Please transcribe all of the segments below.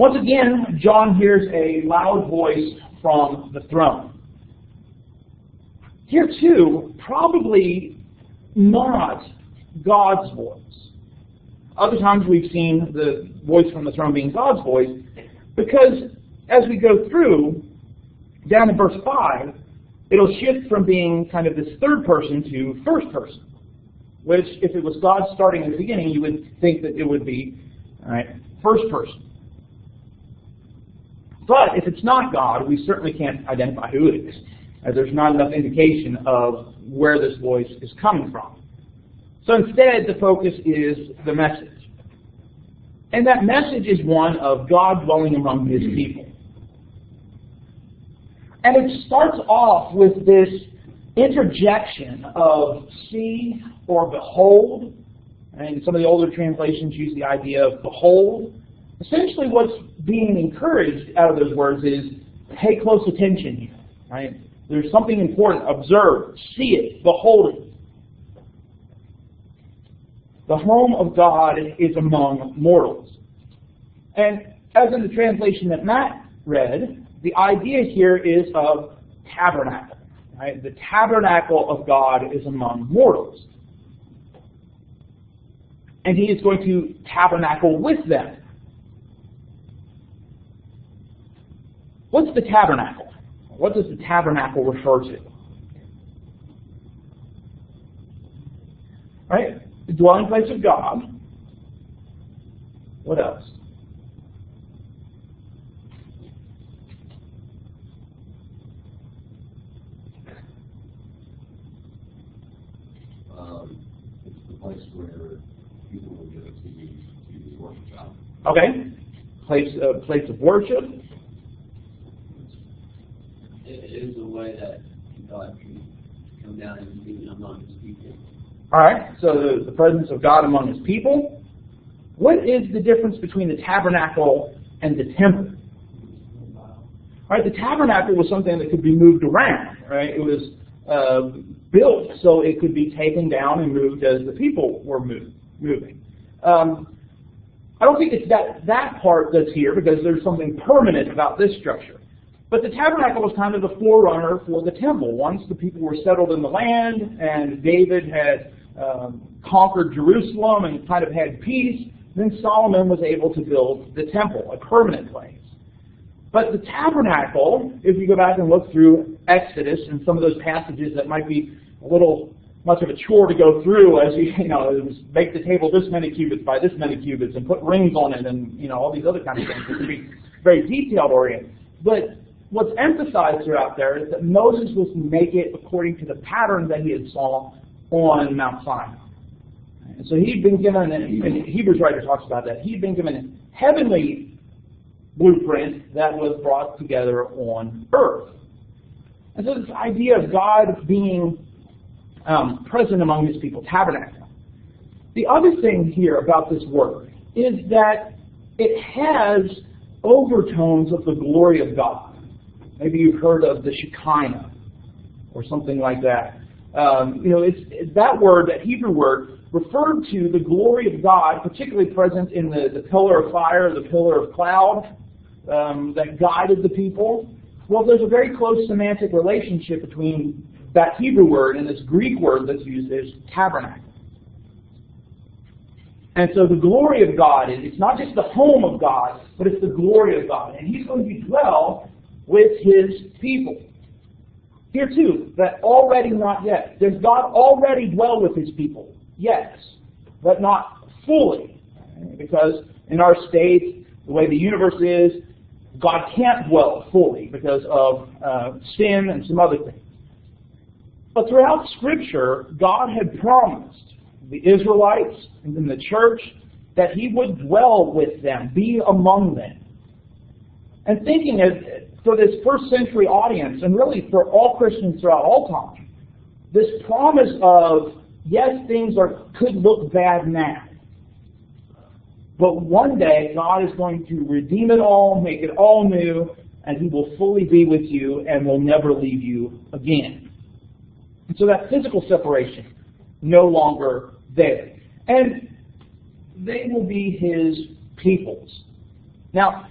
Once again, John hears a loud voice from the throne. Here too, probably not God's voice. Other times we've seen the voice from the throne being God's voice, because as we go through, down in verse 5, it'll shift from being kind of this third person to first person, which if it was God starting at the beginning, you would think that it would be first person. But if it's not God, we certainly can't identify who it is, as there's not enough indication of where this voice is coming from. So instead, the focus is the message. And that message is one of God dwelling among His people. And it starts off with this interjection of see or behold. And some of the older translations use the idea of behold. Essentially what's being encouraged out of those words is pay close attention here. Right? There's something important. Observe, see it, behold it. The home of God is among mortals. And as in the translation that Matt read, the idea here is of tabernacle. Right? The tabernacle of God is among mortals. And He is going to tabernacle with them. What's the tabernacle? What does the tabernacle refer to? Right? The dwelling place of God. What else? It's the place where people will go to worship God. Okay. Place of worship. It is a way that God can come down and be among His people. All right, so the presence of God among His people. What is the difference between the tabernacle and the temple? All right, the tabernacle was something that could be moved around. Right, it was built so it could be taken down and moved as the people were moving. I don't think it's that part that's here, because there's something permanent about this structure. But the tabernacle was kind of the forerunner for the temple. Once the people were settled in the land and David had conquered Jerusalem and kind of had peace, then Solomon was able to build the temple, a permanent place. But the tabernacle, if you go back and look through Exodus and some of those passages that might be a little much of a chore to go through, as it was make the table this many cubits by this many cubits and put rings on it and all these other kinds of things. It can be very detailed oriented. But what's emphasized throughout there is that Moses was to make it according to the pattern that he had saw on Mount Sinai. And so he'd been given, and Hebrews writer talks about that, he'd been given a heavenly blueprint that was brought together on earth. And so this idea of God being present among His people, tabernacle. The other thing here about this word is that it has overtones of the glory of God. Maybe you've heard of the Shekinah or something like that. It's that word, that Hebrew word, referred to the glory of God, particularly present in the pillar of fire, the pillar of cloud that guided the people. Well, there's a very close semantic relationship between that Hebrew word and this Greek word that's used as tabernacle. And so the glory of God, it's not just the home of God, but it's the glory of God. And He's going to dwell with His people. Here too, that already not yet. Does God already dwell with His people? Yes, but not fully. Because in our state, the way the universe is, God can't dwell fully because of sin and some other things. But throughout Scripture, God had promised the Israelites and in the church that He would dwell with them, be among them. And thinking for this first century audience, and really for all Christians throughout all time, this promise of, yes, things could look bad now, but one day God is going to redeem it all, make it all new, and He will fully be with you and will never leave you again. And so that physical separation, no longer there. And they will be His peoples. Now,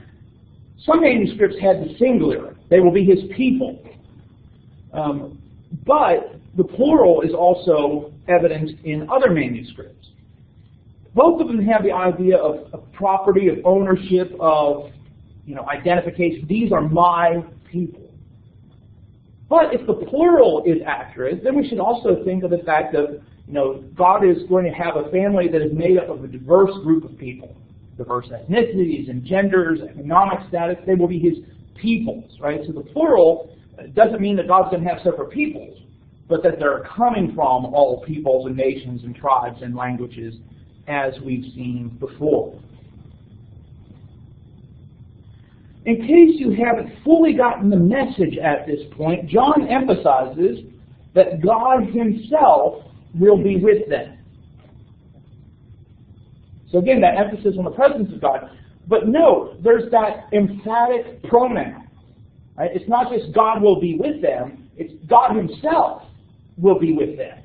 Some manuscripts had the singular. They will be his people. But the plural is also evident in other manuscripts. Both of them have the idea of property, of ownership, of identification. These are my people. But if the plural is accurate, then we should also think of the fact that God is going to have a family that is made up of a diverse group of people, diverse ethnicities and genders, economic status. They will be his peoples, right? So the plural doesn't mean that God's going to have separate peoples, but that they're coming from all peoples and nations and tribes and languages, as we've seen before. In case you haven't fully gotten the message at this point, John emphasizes that God himself will be with them. So again, that emphasis on the presence of God. But note, there's that emphatic pronoun. Right? It's not just God will be with them, it's God himself will be with them.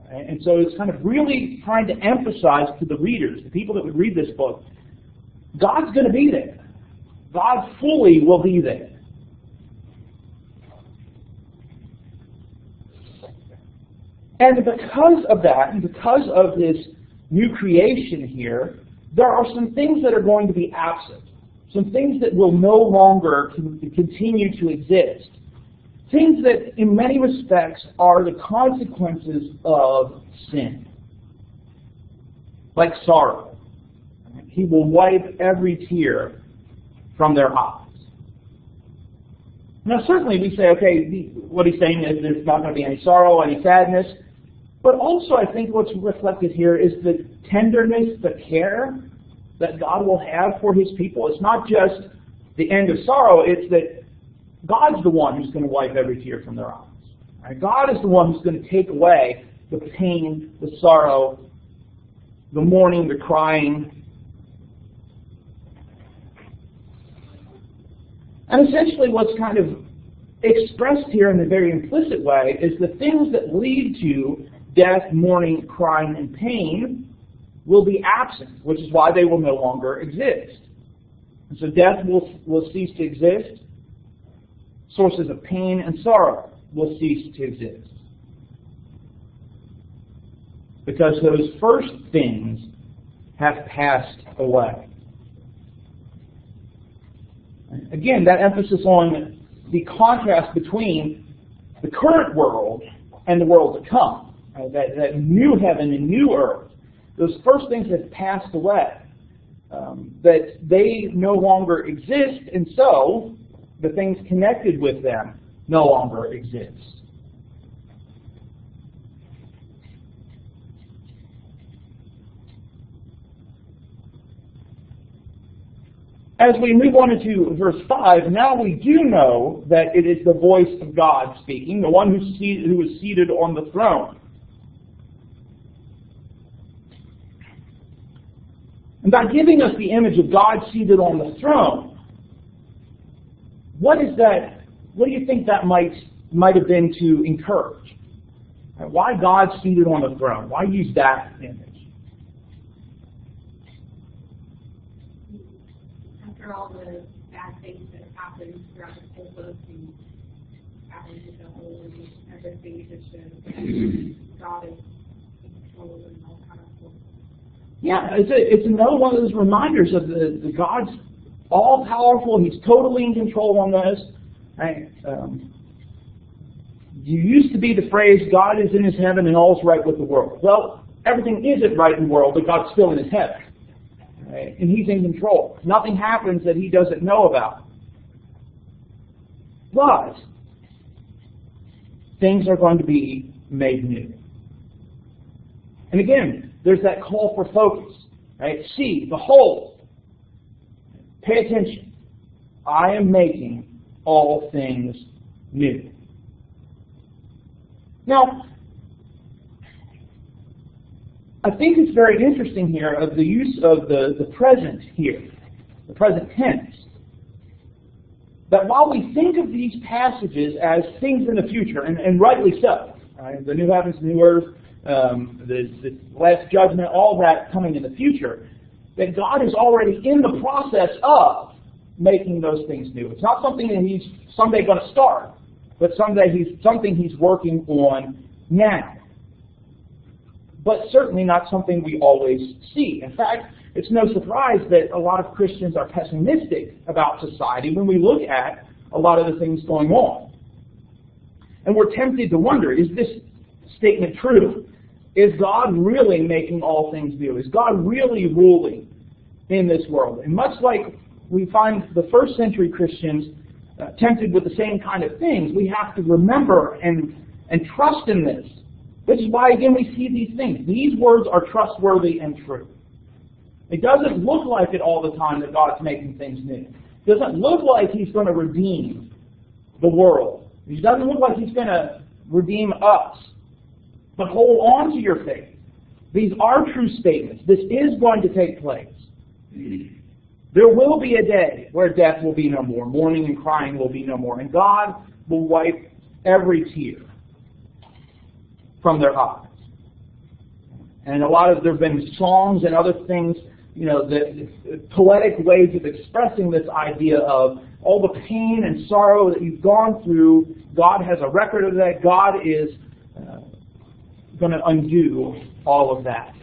Right? And so it's kind of really trying to emphasize to the readers, the people that would read this book, God's going to be there. God fully will be there. And because of that, and because of this new creation here, there are some things that are going to be absent. Some things that will no longer continue to exist. Things that, in many respects, are the consequences of sin. Like sorrow. He will wipe every tear from their eyes. Now, certainly we say, okay, what he's saying is there's not going to be any sorrow, any sadness. But also, I think what's reflected here is the tenderness, the care that God will have for his people. It's not just the end of sorrow, it's that God's the one who's going to wipe every tear from their eyes. Right? God is the one who's going to take away the pain, the sorrow, the mourning, the crying. And essentially what's kind of expressed here in a very implicit way is the things that lead to death, mourning, crying, and pain will be absent, which is why they will no longer exist. And so death will cease to exist. Sources of pain and sorrow will cease to exist. Because those first things have passed away. Again, that emphasis on the contrast between the current world and the world to come. That new heaven and new earth. Those first things have passed away. That they no longer exist, and so the things connected with them no longer exist. As we move on into verse 5, now we do know that it is the voice of God speaking, the one who is seated on the throne. And by giving us the image of God seated on the throne, what is that? What do you think that might have been to encourage? Why God seated on the throne? Why use that image? After all the bad things that have happened throughout the whole book and happened to the whole and everything just shows that God is in control and all kind of stuff. Yeah, it's another one of those reminders of the God's all-powerful. He's totally in control on this. Right? You used to be the phrase, God is in his heaven and all's right with the world. Well, everything isn't right in the world, but God's still in his heaven. Right? And he's in control. Nothing happens that he doesn't know about. But things are going to be made new. And again, there's that call for focus. Right? See, behold, pay attention. I am making all things new. Now, I think it's very interesting here of the use of the present here, the present tense. That while we think of these passages as things in the future, and rightly so, right? The new heavens, new earth, the last judgment, all that coming in the future, that God is already in the process of making those things new. It's not something that he's someday going to start, but something he's working on now. But certainly not something we always see. In fact, it's no surprise that a lot of Christians are pessimistic about society when we look at a lot of the things going on. And we're tempted to wonder, is this statement true? Is God really making all things new? Is God really ruling in this world? And much like we find the first century Christians tempted with the same kind of things, we have to remember and trust in this. Which is why, again, we see these things. These words are trustworthy and true. It doesn't look like it all the time that God's making things new. It doesn't look like He's going to redeem the world. It doesn't look like He's going to redeem us. But hold on to your faith. These are true statements. This is going to take place. There will be a day where death will be no more, mourning and crying will be no more, and God will wipe every tear from their eyes. And there have been songs and other things, the poetic ways of expressing this idea of all the pain and sorrow that you've gone through. God has a record of that. God is going to undo all of that.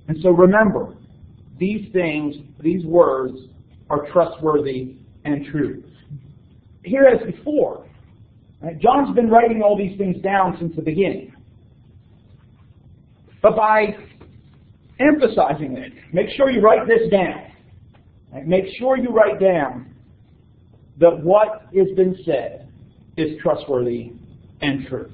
And so remember, these things, these words are trustworthy and true. Here as before, right, John's been writing all these things down since the beginning. But by emphasizing it, make sure you write this down. Right? Make sure you write down that what has been said is trustworthy and true.